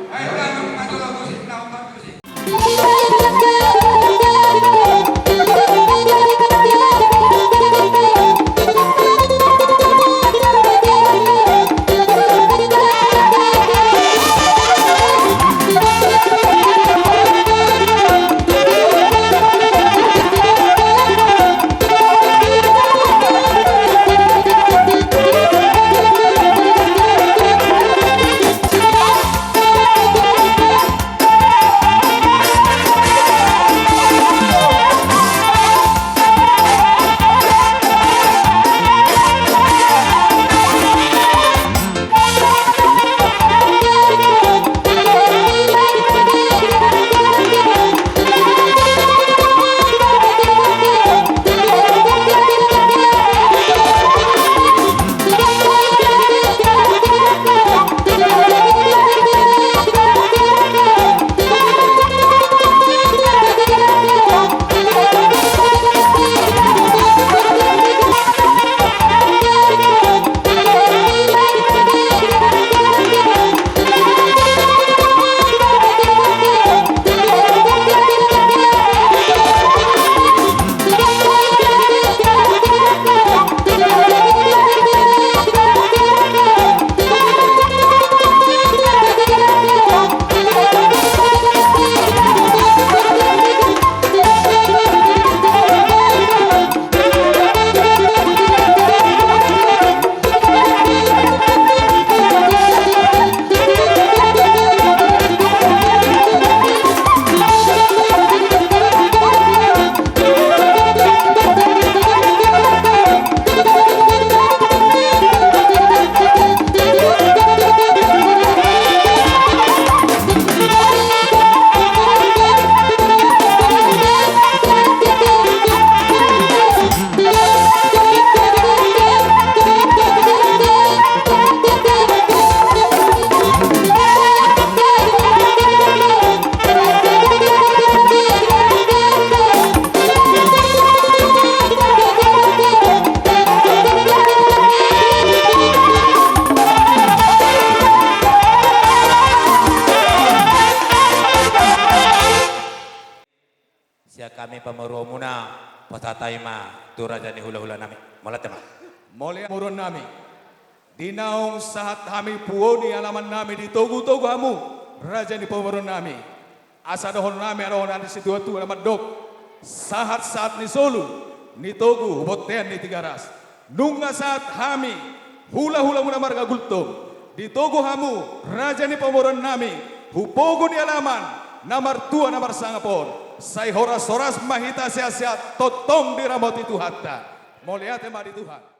Ayo lang, matulog musik na ako musik. Sia kami pamaromuna patatay ma turaja ni hula-hula nami. Molat tema. Mole murun nami. Dinaong saat kami puoni alaman nami di togu-togu hamu. Raja ni pamarun nami. Asa dohon nami arohon di situ tu alaman dok. Saat-saat ni solu. Ni togu boten ni tigaras. Nunga saat kami hula-hula muna marga gultom. Di togu hamu raja ni pamarun nami. Hupogo ni alaman. Namar tua namar sangapon. Say horas-horas mahita sia-sia totong diramoti Tuhan ta. Mulia tema di Tuhan.